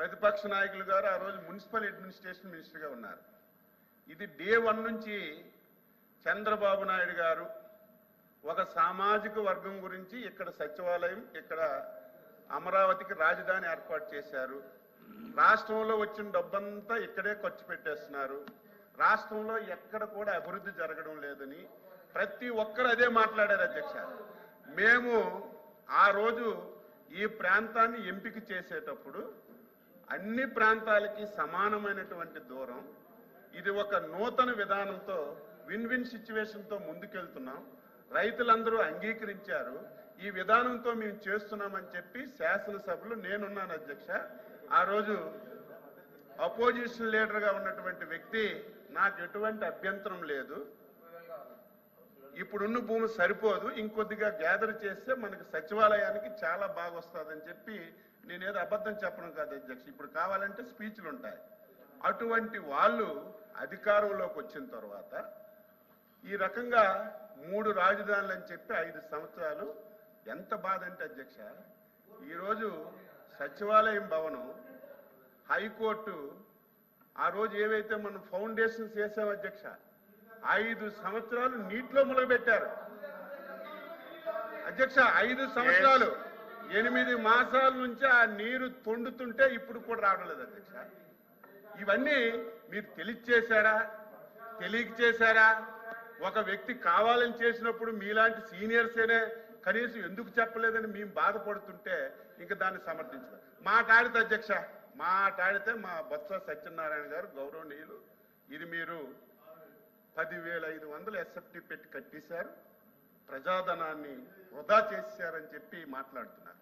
ప్రతిపక్ష నాయకులు గారు ఆ రోజు మున్సిపల్ అడ్మినిస్ట్రేషన్ మినిస్టర్గా ఉన్నారు. ఇది డే 1 నుంచి చంద్రబాబు నాయుడు గారు ఒక సామాజిక వర్గం గురించి ఇక్కడ సచివాలయం, ఇక్కడ అమరావతికి రాజధాని ఏర్పాటు చేశారు. రాష్ట్రంలో వచ్చిన డబ్బంతా ఇక్కడే ఖర్చు పెట్టేస్తున్నారు. రాష్ట్రంలో ఎక్కడ కూడా అభివృద్ధి జరగడం లేదని ప్రతి ఒక్కరు అదే మాట్లాడారు అధ్యక్ష. మేము ఆ రోజు ఈ ప్రాంతాన్ని ఎంపిక చేసేటప్పుడు అన్ని ప్రాంతాలకి సమానమైనటువంటి దూరం, ఇది ఒక నూతన విధానంతో విన్ విన్ సిచ్యువేషన్తో ముందుకెళ్తున్నాం, రైతులందరూ అంగీకరించారు, ఈ విధానంతో మేము చేస్తున్నామని చెప్పి శాసనసభలో నేనున్నాను అధ్యక్ష. ఆ రోజు అపోజిషన్ లీడర్గా ఉన్నటువంటి వ్యక్తి నాకు ఎటువంటి అభ్యంతరం లేదు, ఇప్పుడున్న భూమి సరిపోదు, ఇంకొద్దిగా గ్యాదర్ చేస్తే మనకి సచివాలయానికి చాలా బాగా వస్తుందని చెప్పి, నేనేదో అబద్ధం చెప్పడం కాదు అధ్యక్ష, ఇప్పుడు కావాలంటే స్పీచ్లు ఉంటాయి. అటువంటి వాళ్ళు అధికారంలోకి వచ్చిన తర్వాత ఈ రకంగా 3 రాజధానులు అని చెప్పి 5 సంవత్సరాలు, ఎంత బాధ అంటే అధ్యక్ష, ఈరోజు సచివాలయం భవనం, హైకోర్టు ఆ రోజు ఏవైతే మనం ఫౌండేషన్స్ వేసాం అధ్యక్ష, 5 సంవత్సరాలు నీటిలో మునగబెట్టారు అధ్యక్ష. 5 సంవత్సరాలు 8 మాసాల నుంచి ఆ నీరు తొండుతుంటే ఇప్పుడు కూడా రావడం లేదు అధ్యక్ష. ఇవన్నీ మీరు తెలియచేశారా, తెలియక చేశారా? ఒక వ్యక్తి కావాలని చేసినప్పుడు మీలాంటి సీనియర్సేనే కనీసం ఎందుకు చెప్పలేదని మేము బాధపడుతుంటే ఇంకా దాన్ని సమర్థించారు. మాట్లాడితే అధ్యక్ష, మాట్లాడితే మా బొత్స సత్యనారాయణ గారు గౌరవనీయులు, ఇది మీరు 10,500 ఎస్ఎఫ్టీ పెట్టి కట్టేశారు, ప్రజాధనాన్ని వృధా చేశారని చెప్పి మాట్లాడుతున్నారు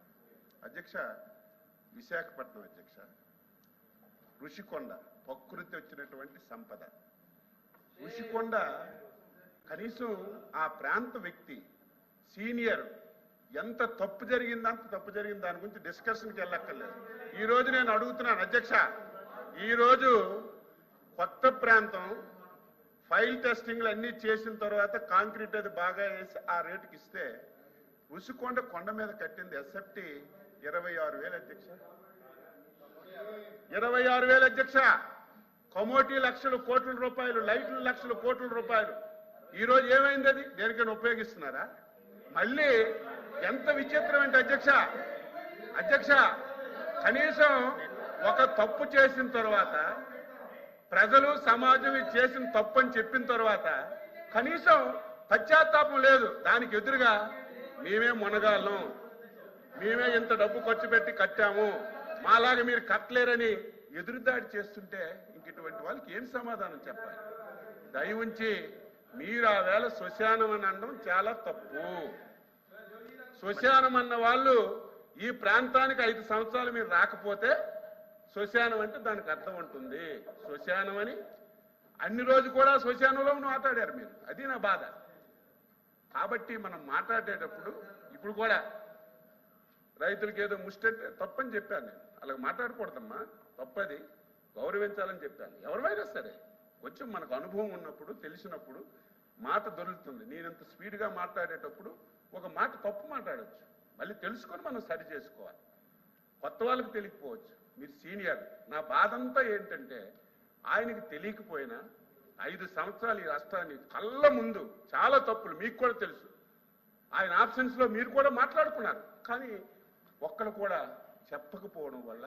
అధ్యక్ష. విశాఖపట్నం అధ్యక్ష, ఋషికొండ ప్రకృతి వచ్చినటువంటి సంపద. ఋషికొండ కనీసం ఆ ప్రాంత వ్యక్తి సీనియర్ ఎంత తప్పు జరిగింది, అంత తప్పు జరిగింది, దాని గురించి డిస్కషన్కి వెళ్ళక్కర్లేదు. ఈరోజు నేను అడుగుతున్నాను అధ్యక్ష, ఈరోజు కొత్త ప్రాంతం ఫైల్ టెస్టింగ్లు అన్నీ చేసిన తర్వాత కాంక్రీట్ అది బాగా వేసి ఆ రేటుకి ఇస్తే ఋషికొండ కొండ మీద కట్టింది ఎస్ఎఫ్టీ 26,000 అధ్యక్ష, 26,000 అధ్యక్ష. కమోటీ లక్షల కోట్ల రూపాయలు, లైట్లు లక్షల కోట్ల రూపాయలు. ఈరోజు ఏమైంది? అది దేనికైనా ఉపయోగిస్తున్నారా? మళ్ళీ ఎంత విచిత్రం అంటే అధ్యక్ష, కనీసం ఒక తప్పు చేసిన తర్వాత ప్రజలు సమాజం చేసిన తప్పు అని చెప్పిన తర్వాత కనీసం పశ్చాత్తాపం లేదు. దానికి ఎదురుగా మేమే మునగాళ్ళం, మేమే ఇంత డబ్బు ఖర్చు పెట్టి కట్టాము, మాలాగా మీరు కట్టలేరని ఎదురుదాడి చేస్తుంటే ఇంక ఇటువంటి వాళ్ళకి ఏం సమాధానం చెప్పాలి? దయ ఉంచి మీరు ఆ వేళ శ్మశానం అని అనడం చాలా తప్పు. శ్మశానం అన్న వాళ్ళు ఈ ప్రాంతానికి 5 సంవత్సరాలు మీరు రాకపోతే శ్మశానం అంటే దానికి అర్థం ఉంటుంది. శ్మశానం అని అన్ని రోజు కూడా శ్మశానంలో మాట్లాడారు మీరు, అది నా బాధ. కాబట్టి మనం మాట్లాడేటప్పుడు ఇప్పుడు కూడా రైతులకి ఏదో ముష్టంటే తప్పని చెప్పాను నేను, అలాగ మాట్లాడకూడదమ్మా, తప్పది, గౌరవించాలని చెప్పాను. ఎవరివైనా సరే కొంచెం మనకు అనుభవం ఉన్నప్పుడు, తెలిసినప్పుడు మాట దొరుకుతుంది. నేనంత స్పీడ్గా మాట్లాడేటప్పుడు ఒక మాట తప్పు మాట్లాడచ్చు, మళ్ళీ తెలుసుకొని మనం సరి చేసుకోవాలి. కొత్త వాళ్ళకి తెలియకపోవచ్చు, మీరు సీనియర్. నా బాధ అంతా ఏంటంటే ఆయనకి తెలియకపోయినా 5 సంవత్సరాలు ఈ రాష్ట్రాన్ని కళ్ళ ముందు చాలా తప్పులు మీకు కూడా తెలుసు, ఆయన ఆబ్సెన్స్లో మీరు కూడా మాట్లాడుకున్నారు, కానీ ఒక్కరు కూడా చెప్పకపోవడం వల్ల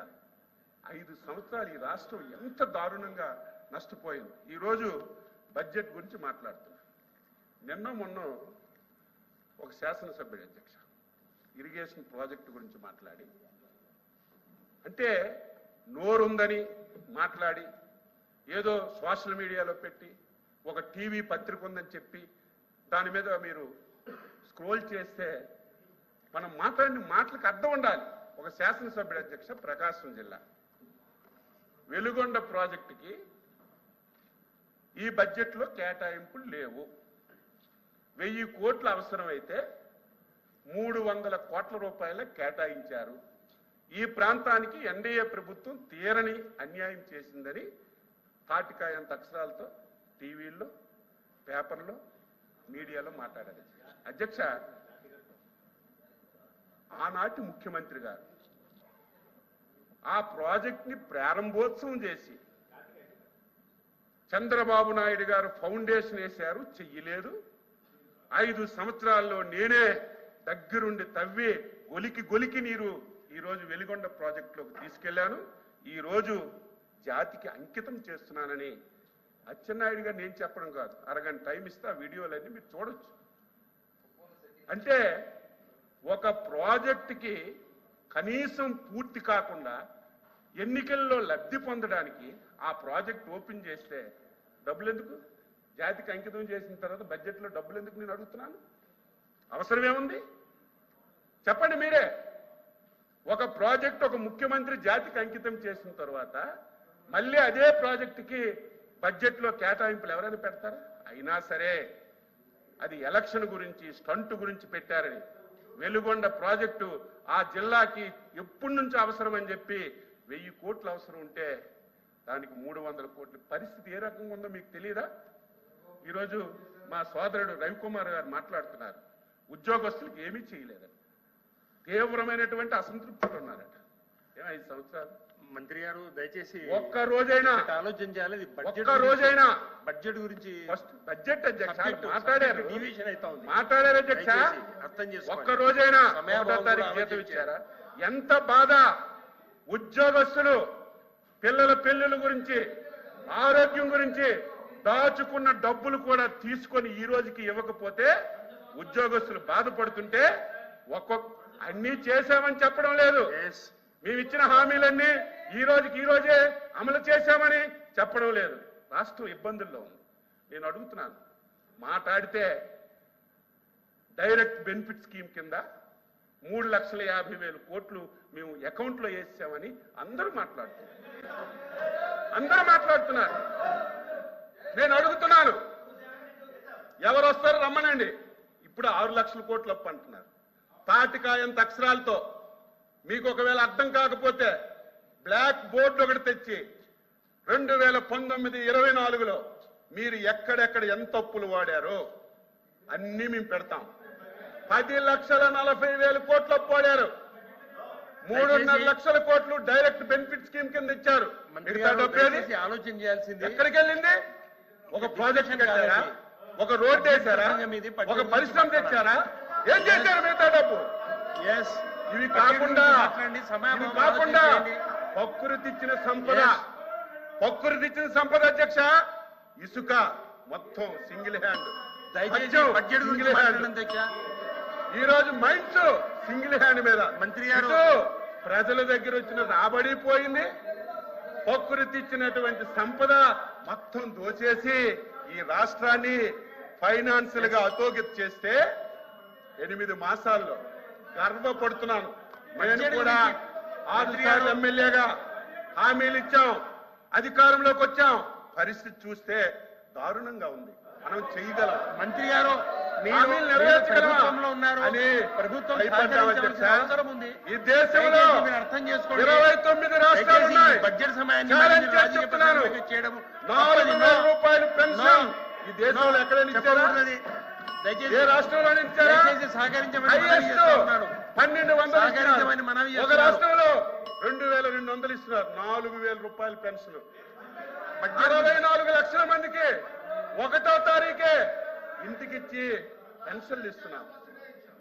5 సంవత్సరాలు ఈ రాష్ట్రం ఎంత దారుణంగా నష్టపోయింది. ఈరోజు బడ్జెట్ గురించి మాట్లాడుతున్నారు. నిన్న మొన్న ఒక శాసనసభ్యుడు అధ్యక్ష ఇరిగేషన్ ప్రాజెక్టు గురించి మాట్లాడి, అంటే నోరుందని మాట్లాడి ఏదో సోషల్ మీడియాలో పెట్టి ఒక టీవీ పత్రిక ఉందని చెప్పి దాని మీద మీరు స్క్రోల్ చేస్తే మనం మాట్లాడిన మాటలకు అర్థం ఉండాలి. ఒక శాసనసభ్యుడు అధ్యక్ష ప్రకాశం జిల్లా వెలుగొండ ప్రాజెక్టుకి ఈ బడ్జెట్లో కేటాయింపులు లేవు, 1000 కోట్లు అవసరమైతే 300 కోట్ల రూపాయలు కేటాయించారు. ఈ ప్రాంతానికి ఎన్డీఏ ప్రభుత్వం తీరని అన్యాయం చేసిందని తాటికాయంత అక్షరాలతో టీవీల్లో, పేపర్లో, మీడియాలో మాట్లాడారు అధ్యక్ష. ఆనాటి ముఖ్యమంత్రి గారు ఆ ప్రాజెక్ట్ని ప్రారంభోత్సవం చేసి చంద్రబాబు నాయుడు గారు ఫౌండేషన్ వేశారు, చెయ్యలేదు. 5 సంవత్సరాల్లో నేనే దగ్గరుండి తవ్వి గొలికి నీరు ఈరోజు వెలిగొండ ప్రాజెక్టులోకి తీసుకెళ్లాను. ఈరోజు జాతికి అంకితం చేస్తున్నానని అచ్చెన్నాయుడు గారు నేను చెప్పడం కాదు, అరగంట టైం ఇస్తే ఆ వీడియోలన్నీ మీరు చూడొచ్చు. అంటే ఒక ప్రాజెక్టుకి కనీసం పూర్తి కాకుండా ఎన్నికల్లో లబ్ధి పొందడానికి ఆ ప్రాజెక్ట్ ఓపెన్ చేస్తే డబ్బులు ఎందుకు? జాతికి అంకితం చేసిన తర్వాత బడ్జెట్లో డబ్బులు ఎందుకు నేను అడుగుతున్నాను? అవసరమేముంది చెప్పండి మీరే. ఒక ప్రాజెక్ట్ ఒక ముఖ్యమంత్రి జాతికి అంకితం చేసిన తర్వాత మళ్ళీ అదే ప్రాజెక్టుకి బడ్జెట్లో కేటాయింపులు ఎవరైనా పెడతారా? అయినా సరే అది ఎలక్షన్ గురించి స్టంట్ గురించి పెట్టారని వెలుగొండ ప్రాజెక్టు ఆ జిల్లాకి ఎప్పటి నుంచి అవసరం అని చెప్పి 1000 కోట్లు అవసరం ఉంటే దానికి 300 కోట్ల పరిస్థితి ఏ రకంగా ఉందో మీకు తెలియదా? ఈరోజు మా సోదరుడు రవికుమార్ గారు మాట్లాడుతున్నారు, ఉద్యోగస్తులకు ఏమీ చేయలేదని తీవ్రమైనటువంటి అసంతృప్తితో ఉన్నారట. 5 సంవత్సరాలు మంత్రి గారు దయచేసి ఒక్క రోజైనా ఆలోచన చేయాలి. ఒక్క రోజైనా బడ్జెట్ గురించి బడ్జెట్ అధ్యక్ష మాట్లాడారు, మాట్లాడారు అధ్యక్ష. అర్థం చేసుకోండి. ఒక్క రోజైనా 1వ తారీఖు జీతం ఇచ్చారా? ఎంత బాధ! ఉద్యోగస్తులు పిల్లల పెళ్లిళ్ళ గురించి, ఆరోగ్యం గురించి దాచుకున్న డబ్బులు కూడా తీసుకొని ఈ రోజుకి ఇవ్వకపోతే ఉద్యోగస్తులు బాధపడుతుంటే అన్ని చేశామని చెప్పడం లేదు. మేము ఇచ్చిన హామీలన్నీ ఈ రోజే అమలు చేశామని చెప్పడం లేదు. రాష్ట్రం ఇబ్బందుల్లో ఉంది. నేను అడుగుతున్నాను, మాట్లాడితే డైరెక్ట్ బెనిఫిట్ స్కీమ్ కింద 3,50,000 కోట్లు మేము అకౌంట్లో వేసామని అందరూ మాట్లాడుతున్నారు. నేను అడుగుతున్నాను, ఎవరు వస్తారో రమ్మనండి. ఇప్పుడు 6 లక్షల కోట్లు అప్పు అంటున్నారు. తాటికాయంత అక్షరాలతో మీకు ఒకవేళ అర్థం కాకపోతే బ్లాక్ బోర్డు ఒకటి తెచ్చి 2019-24లో మీరు ఎక్కడెక్కడ ఎంత అప్పులు వాడారో అన్నీ మేము పెడతాం. 10,40,000 కోట్లు అప్పు వాడారు. 3.5 లక్షల కోట్లు డైరెక్ట్ బెనిఫిట్ స్కీమ్ కింద ఇచ్చారు. ఆలోచన చేయాల్సింది ఎక్కడికి వెళ్ళింది? ఒక ప్రాజెక్ట్ కట్టారా? ఒక రోడ్డు వేశారా? ఒక పరిశ్రమ తెచ్చారా? ఏం చేశారు మిగతా డబ్బు? ఇవి కాకుండా ప్రకృతి ఇచ్చిన సంపద అధ్యక్ష, ఇసుక మొత్తం సింగిల్ హ్యాండ్. ఈ రోజు మైన్స్ సింగిల్ హ్యాండ్ మీద మంత్రి ప్రజల దగ్గర వచ్చిన రాబడి పోయింది. ప్రకృతి ఇచ్చినటువంటి సంపద మొత్తం దోచేసి ఈ రాష్ట్రాన్ని ఫైనాన్షియల్ గా అధోగతి చేస్తే 8 మాసాల్లో గర్వపడుతున్నాను. నేను కూడా 6 సార్లు ఎమ్మెల్యేగా హామీలు ఇచ్చాం, అధికారంలోకి వచ్చాం. పరిస్థితి చూస్తే దారుణంగా ఉంది. మనం చేయగలం. మంత్రి గారు హామీలు నెరవేర్చగలమా అని ప్రభుత్వం అవసరం ఉంది. ఈ దేశంలో అర్థం చేసుకోండి. 29 రాష్ట్రాలు ఉన్నాయి. బడ్జెట్ సమయాన్ని చెప్తున్నాను, 4,000 రూపాయలు పెన్షన్ ఈ దేశంలో ఎక్కడైనా ఇచ్చారా? ఏ రాష్ట్రంలో ఇచ్చారా? హైయెస్ట్ 1,200. ఒక రాష్ట్రంలో 2,200 ఇస్తున్నారు. 4,000 రూపాయలు పెన్షన్. 64 లక్షల మందికి 1వ తారీఖే ఇంటికిచ్చి పెన్షన్లు ఇస్తున్నాం.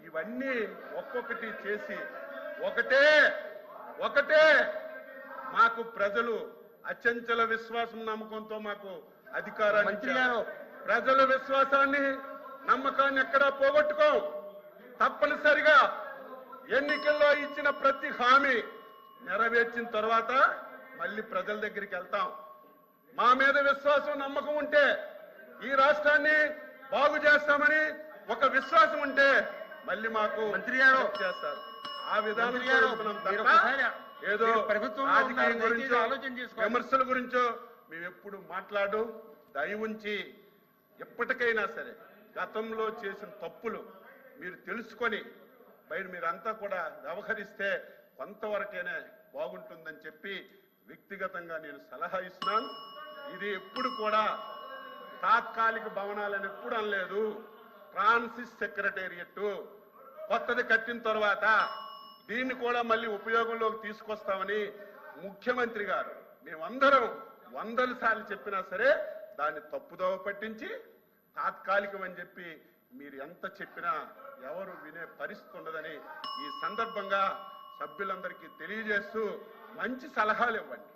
ఇవన్నీ ఒక్కొక్కటి చేసి ఒకటే మాకు ప్రజలు అచంచల విశ్వాసం నమ్మకంతో మాకు అధికారాన్ని ఇచ్చారు. ప్రజల విశ్వాసాన్ని నమ్మకాన్ని ఎక్కడా పోగొట్టుకోం. తప్పనిసరిగా ఎన్నికల్లో ఇచ్చిన ప్రతి హామీ నెరవేర్చిన తర్వాత మళ్ళీ ప్రజల దగ్గరికి వెళ్తాం. మా మీద విశ్వాసం నమ్మకం ఉంటే ఈ రాష్ట్రాన్ని బాగు చేస్తామని ఒక విశ్వాసం ఉంటే మళ్ళీ మాకు మంత్రి గారు చేస్తారు. ఆ విధానం ఏదో రాజకీయం గురించో విమర్శల గురించో మేము ఎప్పుడు మాట్లాడు. దయ ఉంచి ఎప్పటికైనా సరే గతంలో చేసిన తప్పులు మీరు తెలుసుకొని మీరంతా కూడా వ్యవహరిస్తే కొంతవరకైనా బాగుంటుందని చెప్పి వ్యక్తిగతంగా నేను సలహా ఇస్తున్నాను. ఇది ఎప్పుడు కూడా తాత్కాలిక భవనాలని ఎప్పుడు అనలేదు. ట్రాన్సిట్ సెక్రటేరియట్ కొత్తది కట్టిన తర్వాత దీన్ని కూడా మళ్ళీ ఉపయోగంలోకి తీసుకొస్తామని ముఖ్యమంత్రి గారు మేమందరం వందల సార్లు చెప్పినా సరే దాన్ని తప్పుదోవ పట్టించి తాత్కాలికం అని చెప్పి మీరు ఎంత చెప్పినా ఎవరు వినే పరిస్థితి ఉండదని ఈ సందర్భంగా సభ్యులందరికీ తెలియజేస్తూ మంచి సలహాలు ఇవ్వండి.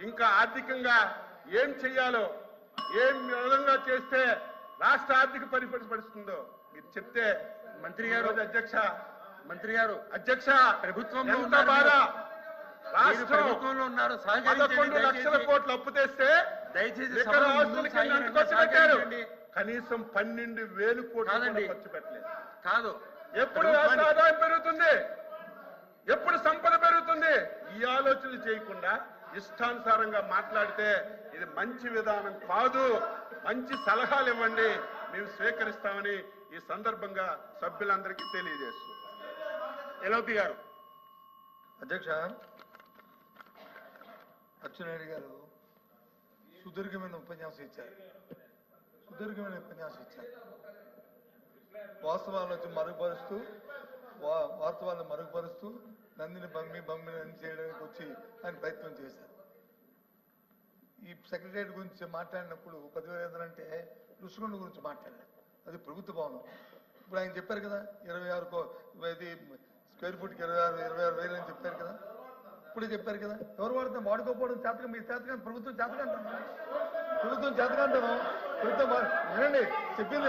ఇంకా ఆర్థికంగా ఏం చెయ్యాలో, ఏం విధంగా చేస్తే రాష్ట్ర ఆర్థిక పరిస్థితుందో మీరు చెప్తే. మంత్రి గారు అధ్యక్ష ప్రభుత్వంలో ఎంత బాధ. రాష్ట్రం ప్రభుత్వంలో ఉన్నారు, 11 లక్షల కోట్లు అప్పు తెస్తే దయచేసి లిక్కర్ హాస్టల్కి ఎంత ఖర్చు పెట్టారు? కనీసం 12,000 కోట్లు ఖర్చు పెట్టలేదు. కాదు, ఎప్పుడు రాష్ట్ర ఆదాయం పెరుగుతుంది, ఎప్పుడు సంపద పెరుగుతుంది, ఈ ఆలోచనలు చేయకుండా ఇష్టానుసారంగా మాట్లాడితే ఇది మంచి విధానం కాదు. మంచి సలహాలు ఇవ్వండి, మేము స్వీకరిస్తామని ఈ సందర్భంగా సభ్యులందరికీ తెలియజేస్తున్నాం. ఎల్ఓపి గారు. అధ్యక్ష, అచ్చెన్నాయుడు గారు సుదీర్ఘమైన ఉపన్యాసం ఇచ్చారు. వాస్తవాలను మరుగుపరుస్తూ నందిని బమ్మి చేయడానికి వచ్చి ఆయన ప్రయత్నం చేశారు. ఈ సెక్రటరియట్ గురించి మాట్లాడినప్పుడు 10,000 అంటే రుషికొండ గురించి మాట్లాడారు. అది ప్రభుత్వ భవనం. ఇప్పుడు ఆయన చెప్పారు కదా 26 స్క్వేర్ ఫుట్కి 26,000 అని చెప్పారు కదా. ఇప్పుడే చెప్పారు కదా. ఎవరు వాడుకోకపోవడం చేతగా మీ చేతగా ప్రభుత్వం చేతకంటాను. ప్రభుత్వం వినండి, చెప్పింది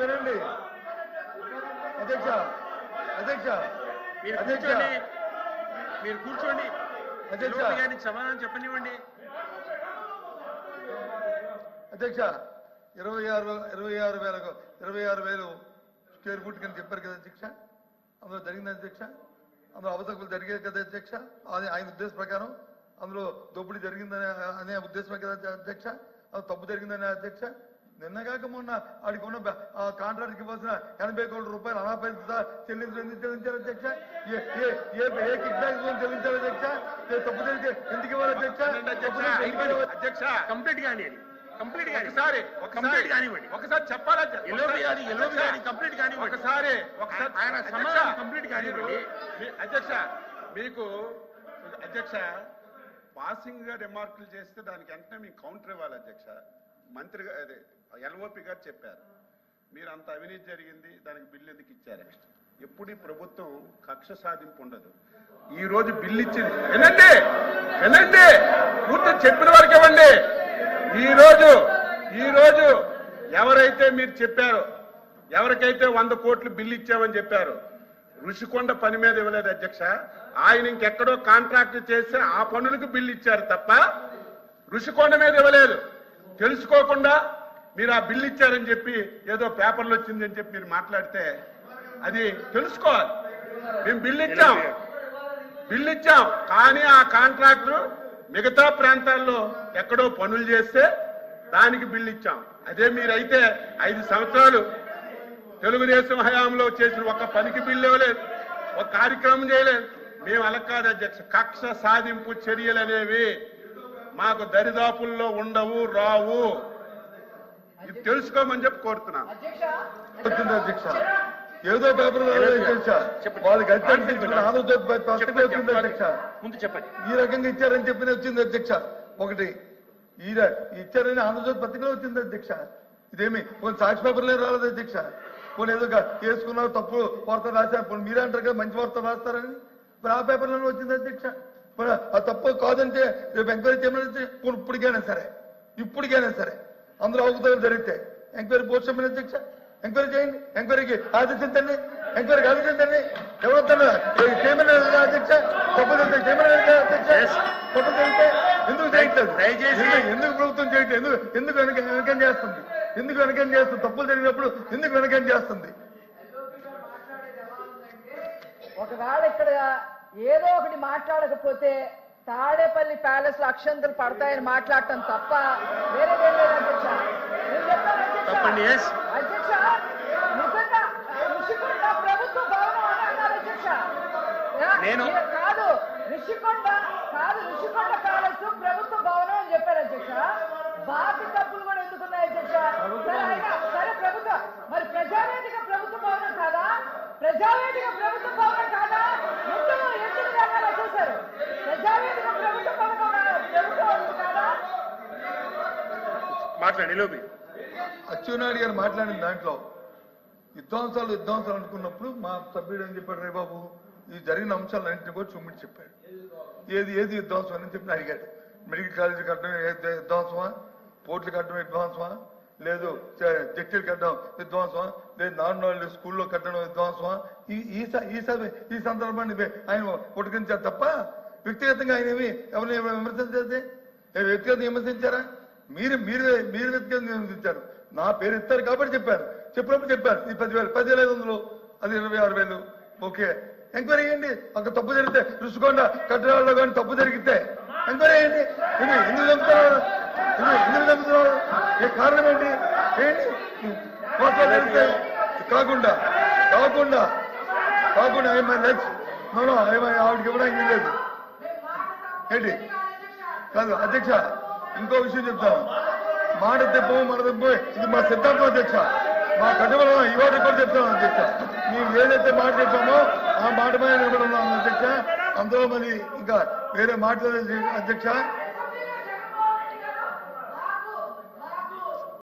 వినండి. అధ్యక్ష మీరు కూర్చోండి. అధ్యక్ష సమాధానం చెప్పనివ్వండి. అధ్యక్ష 26,000 స్క్వేర్ ఫుట్ కింద చెప్పారు కదా అధ్యక్ష. అందులో జరిగింది అధ్యక్ష, అందులో అవతకులు జరిగాయి కదా అధ్యక్ష. అది ఆయన ఉద్దేశం ప్రకారం అందులో దోపిడీ జరిగిందనే అనే ఉద్దేశమే కదా అధ్యక్ష. అది తప్పు జరిగిందనే అధ్యక్ష. నిన్నగాక మొన్న ఆడికి ఉన్న కాంట్రాక్ట్కి ఇవ్వాల్సిన 80 కోట్ల రూపాయలు అనాపేక్ష చెల్లించారు అధ్యక్ష. ఏ కిక్ బ్యాక్ చెల్లించారు అధ్యక్ష. తప్పు జరిగితే ఎందుకు ఇవ్వాలి అధ్యక్ష? కంప్లీట్ కానీ ఒకసారి చెప్పాలా? కంప్లీట్ కానీ ఒకసారి ఆయన సమాధానం కంప్లీట్ కానివ్వండి. అధ్యక్ష, మీకు అధ్యక్ష పాసింగ్ గా రిమార్కులు చేస్తే దానికి వెంటనే మీకు కౌంటర్ ఇవ్వాలి అధ్యక్ష. మంత్రి అదే ఎల్ఓపి గారు చెప్పారు మీరు అంత అవినీతి జరిగింది, దానికి బిల్లు ఎందుకు ఇచ్చారు? ఎప్పుడు ఈ ప్రభుత్వం కక్ష సాధింపు ఉండదు. ఈ రోజు బిల్లు ఇచ్చింది వినండి, పూర్తి చెప్పిన వరకు ఇవ్వండి. ఈ రోజు ఎవరైతే మీరు చెప్పారో, ఎవరికైతే 100 కోట్లు బిల్లు ఇచ్చామని చెప్పారు, రుషికొండ పని మీద ఇవ్వలేదు అధ్యక్ష. ఆయన ఇంకెక్కడో కాంట్రాక్ట్ చేస్తే ఆ పనులకు బిల్లు ఇచ్చారు తప్ప రుషికొండ మీద ఇవ్వలేదు. తెలుసుకోకుండా మీరు ఆ బిల్లు ఇచ్చారని చెప్పి ఏదో పేపర్లు వచ్చిందని చెప్పి మీరు మాట్లాడితే అది తెలుసుకోవాలి. మేము బిల్లు ఇచ్చాం కానీ ఆ కాంట్రాక్టర్ మిగతా ప్రాంతాల్లో ఎక్కడో పనులు చేస్తే దానికి బిల్లు ఇచ్చాం. అదే మీరైతే 5 సంవత్సరాలు తెలుగుదేశం హయాంలో చేసిన ఒక్క పనికి బిల్లు ఇవ్వలేదు, ఒక కార్యక్రమం చేయలేదు. మేము అలా కాదు అధ్యక్ష. కక్ష సాధింపు చర్యలు అనేవి మాకు దరిదాపుల్లో ఉండవు, రావు. ఇది తెలుసుకోమని చెప్పి కోరుతున్నాను అధ్యక్ష. ఏదో పేపర్ వాళ్ళకి ఈ రకంగా ఇచ్చారని చెప్పిన వచ్చింది అధ్యక్ష. ఒకటి ఇచ్చారని ఆంధ్రజ్యోతి పత్రికలో వచ్చింది అధ్యక్ష. ఇదేమి కొన్ని సాక్షి పేపర్లే రాలేదు అధ్యక్ష. కొన్ని ఏదో చేసుకున్నారు, తప్పు వార్తలు రాశారు. కొన్ని మీరే అంటారు కదా మంచి వార్తలు రాస్తారని, మరి ఆ పేపర్లలో వచ్చింది అధ్యక్ష. ఆ తప్పు కాదంటే రేపు ఎంక్వైరీ చేయమని ఇప్పటికైనా సరే అందులో అవకతవకలు జరిగితే ఎంక్వైరీ పోస్ట్ చేయమని అధ్యక్ష. ఎంక్వైరీ చేయండి, ఎంక్వైరీకి ఆదేశించండి, ఎంక్వైరీకి ఆదేశించండి. ఎవరొద్దన్నా చేయమని అధ్యక్ష. తప్పు జరిగితే చేయమని అధ్యక్ష. తప్పు జరిగితే ఎందుకు చేయట్లేదు? ఎందుకు ప్రభుత్వం చేయట్లేదు? ఎందుకు వెనకం చేస్తుంది? తప్పులు జరిగినప్పుడు ఎందుకు వెనకం చేస్తుంది? ఒకవేళ ఇక్కడ ఏదో ఒకటి మాట్లాడకపోతే తాడేపల్లి ప్యాలెస్ లో అక్షంతలు పడతాయని మాట్లాడటం తప్ప వేరేదేం లేదు అధ్యక్ష. అధ్యక్ష నిజంగా ఋషికొండ ప్రభుత్వ భవనం అని అన్నారు అధ్యక్ష. కాదు ఋషికొండ ప్యాలెస్ ప్రభుత్వ భవనం అని చెప్పారు అధ్యక్ష. బాకీ తప్పులు కూడా ఎందుకున్నాయి అధ్యక్ష? సరే ప్రభుత్వ మరి ప్రజావేదిక ప్రభుత్వ భవనం కాదా? ఎందుకు దాఖలా చేశారు? మాట్లాడి లోబి. అచ్చెన్నాయుడు గారు మాట్లాడిన దాంట్లో విధ్వంసాలు అనుకున్నప్పుడు మా సభ్యుడు ఏం చెప్పాడు, రే బాబు ఈ జరిగిన అంశాలన్నింటినీ కూడా చూమిటి చెప్పాడు. ఏది విధ్వంసం అని చెప్పి అడిగాడు. మెడికల్ కాలేజీ కట్టడం విధ్వంసమా, పోర్టులు కట్టడం విధ్వంసమా, లేదు జట్టీలు కట్టడం విధ్వంసమా, లేదు నార్మల్ స్కూల్లో కట్టడం విధ్వంసమా, ఈ సందర్భాన్ని ఆయన పుట్టుకించారు తప్ప వ్యక్తిగతంగా ఆయన ఏమి ఎవరిని విమర్శించేది? వ్యక్తిగతంగా విమర్శించారా? మీరు వ్యక్తిగతంగా విమర్శించారు. నా పేరు ఇస్తారు కాబట్టి చెప్పినప్పుడు చెప్పారు ఈ 10,500 అది 26,000. ఓకే, ఎంక్వైరీ చేయండి. అక్కడ తప్పు జరిగితే రుషికొండ కట్టడాల్లో కానీ తప్పు జరిగితే ఎంక్వైరీ చేయండి. ఎందుకు చంపుతున్నారు? ఏ కారణం ఏంటి? జరిగితే కాకుండా ఆవిడకి ఇవ్వడానికి లేదు ఏంటి? కాదు అధ్యక్ష, ఇంకో విషయం చెప్తాను. మాట తెప్పము ఇది మా సిద్ధాంతం అధ్యక్ష. మా కట్టుబడి ఇవాళ కూడా చెప్తాను అధ్యక్ష. మేము ఏదైతే మాట చెప్పామో ఆ మాట మీద నిలబడి ఉన్నాం అధ్యక్ష. అందులో మరి ఇంకా వేరే మాట్లాడలేదు అధ్యక్ష.